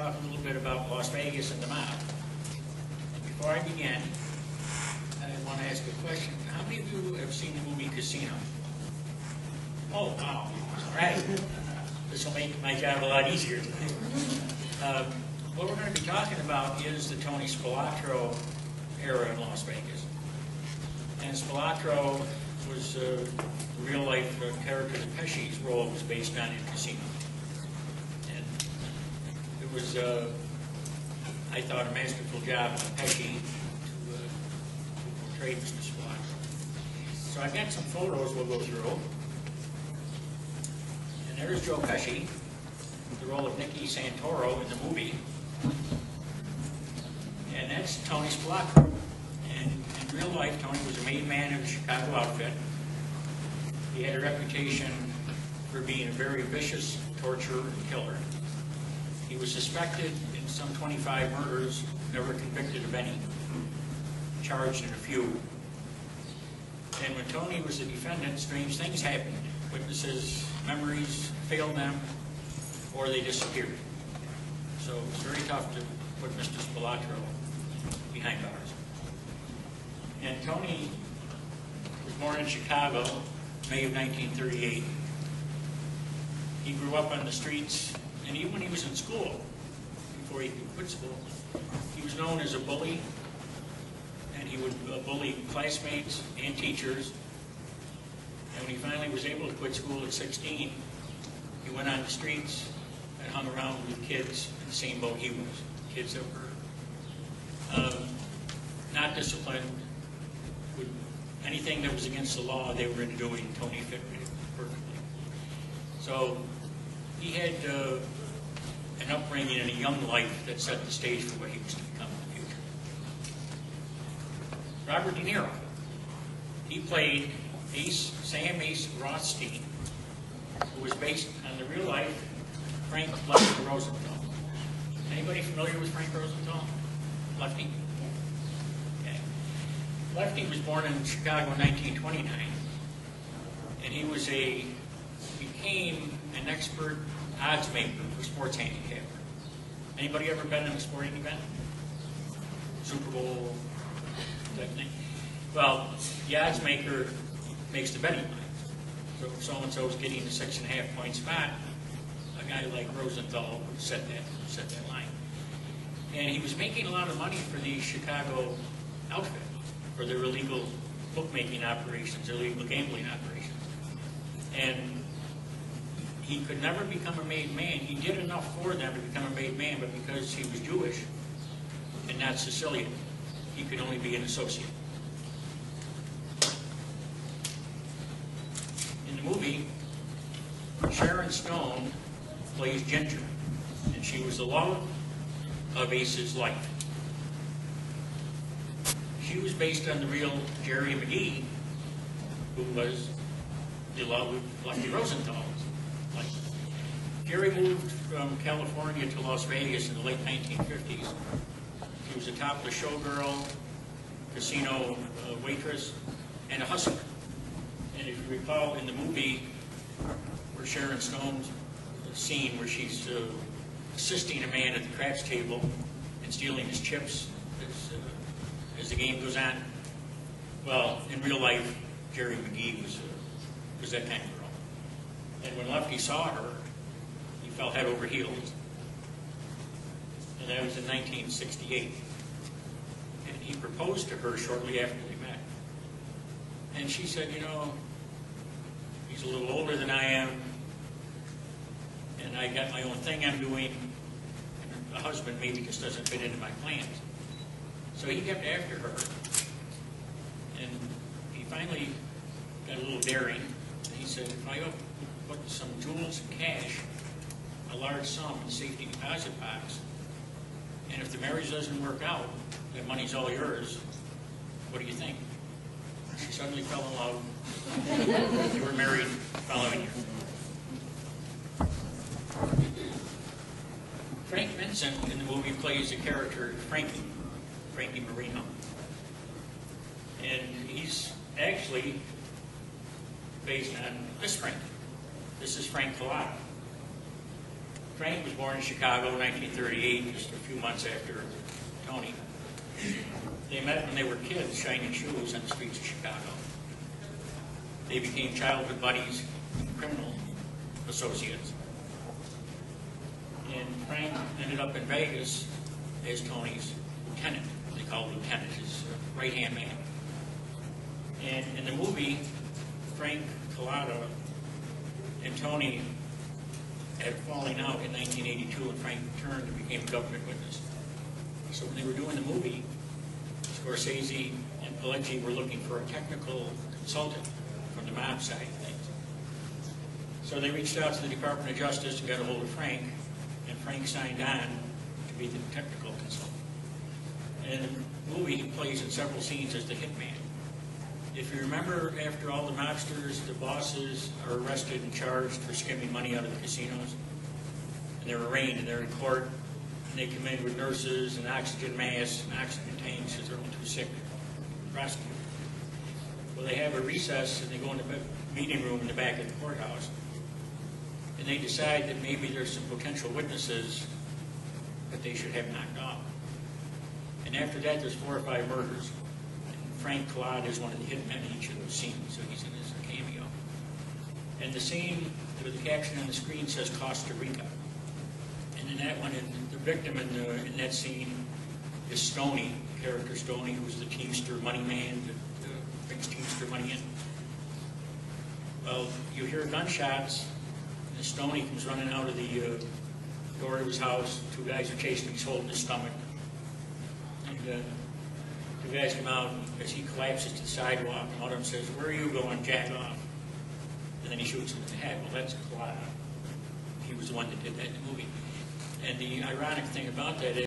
talk a little bit about Las Vegas and the mob. And before I begin, I want to ask a question. How many of you have seen the movie Casino? Oh, wow. All right. This will make my job a lot easier. What we're going to be talking about is the Tony Spilotro era in Las Vegas. And Spilotro was a real-life character that Pesci's role was based on in Casino. And it was, I thought, a masterful job by Pesci to portray Mr. Spilotro. So I've got some photos we'll go through. And there's Joe Pesci, the role of Nicky Santoro in the movie. And that's Tony Spilotro. And in real life, Tony was a made man of the Chicago outfit. He had a reputation for being a very vicious torturer and killer. He was suspected in some 25 murders, never convicted of any, charged in a few. And when Tony was the defendant, strange things happened. Witnesses' memories failed them, or they disappeared. So it was very tough to put Mr. Spilotro behind bars. And Tony was born in Chicago, May of 1938. He grew up on the streets, and even when he was in school, before he could quit school, he was known as a bully, and he would bully classmates and teachers. And when he finally was able to quit school at 16, he went on the streets and hung around with kids in the same boat he was. Kids that were not disciplined, would, anything that was against the law they were into doing, Tony fit perfectly. So he had an upbringing and a young life that set the stage for what he was to become in the future. Robert De Niro, he played Sam Ace Rothstein, who was based on the real life Frank Lefty Rosenthal. Anybody familiar with Frank Rosenthal? Lefty? Okay. Lefty was born in Chicago in 1929, and he became an expert odds maker for sports handicapper. Anybody ever been in a sporting event? Super Bowl type thing? Well, the odds maker makes the betting line. So if so-and-so is getting a 6.5 point spot, a guy like Rosenthal would set that line. And he was making a lot of money for the Chicago outfit, for their illegal bookmaking operations, illegal gambling operations. And he could never become a made man. He did enough for them to become a made man, but because he was Jewish and not Sicilian, he could only be an associate. In the movie, Sharon Stone plays Ginger, and she was the love of Ace's life. She was based on the real Jerry McGee, who was the love of Lefty Rosenthal. Jerry moved from California to Las Vegas in the late 1950s. He was a topless showgirl, casino waitress, and a hustler. And if you recall in the movie where Sharon Stone's scene where she's assisting a man at the craps table and stealing his chips as the game goes on, well, in real life, Jerry McGee was that kind of girl. And when Lefty saw her, he fell head over heels. And that was in 1968. And he proposed to her shortly after they met. And she said, you know, he's a little older than I am, and I got my own thing I'm doing, and a husband maybe just doesn't fit into my plans. So he kept after her, and he finally got a little daring, and he said, if I put some jewels and cash, a large sum in the safety deposit box, and if the marriage doesn't work out, that money's all yours, what do you think? She suddenly fell in love. They were married the following year. Frank Vincent in the movie plays the character Frankie Marino. And he's actually based on this Frankie. This is Frank Cullotta. Frank was born in Chicago in 1938, just a few months after Tony. They met when they were kids, shining shoes on the streets of Chicago. They became childhood buddies, criminal associates. And Frank ended up in Vegas as Tony's lieutenant. They called lieutenant his right-hand man. And in the movie, Frank, Cullotta, and Tony had a falling out in 1982, and Frank returned and became a government witness. So when they were doing the movie, Scorsese and Pileggi were looking for a technical consultant from the mob side of things. So they reached out to the Department of Justice and got a hold of Frank, and Frank signed on to be the technical consultant. And in the movie, he plays in several scenes as the hitman. If you remember, after all the mobsters, the bosses are arrested and charged for skimming money out of the casinos, and they're arraigned and they're in court, and they come in with nurses and oxygen masks and oxygen tanks because they're all too sick to prosecute. Well, they have a recess and they go in the meeting room in the back of the courthouse, and they decide that maybe there's some potential witnesses that they should have knocked off. And after that, there's 4 or 5 murders. Frank Cullotta is one of the hitmen in each of those scenes, so he's in his cameo. And the scene with the caption on the screen says Costa Rica. And in that one, the victim in that scene is Stoney, character Stoney, who's the Teamster money man that brings Teamster money in. Well, you hear gunshots, and Stoney comes running out of the door of his house. 2 guys are chasing him, he's holding his stomach. And 2 guys come out, and as he collapses to the sidewalk, and one of them says, "Where are you going, jack off?" And then he shoots him in the head. Well, that's Cullotta. He was the one that did that in the movie. And the ironic thing about that is,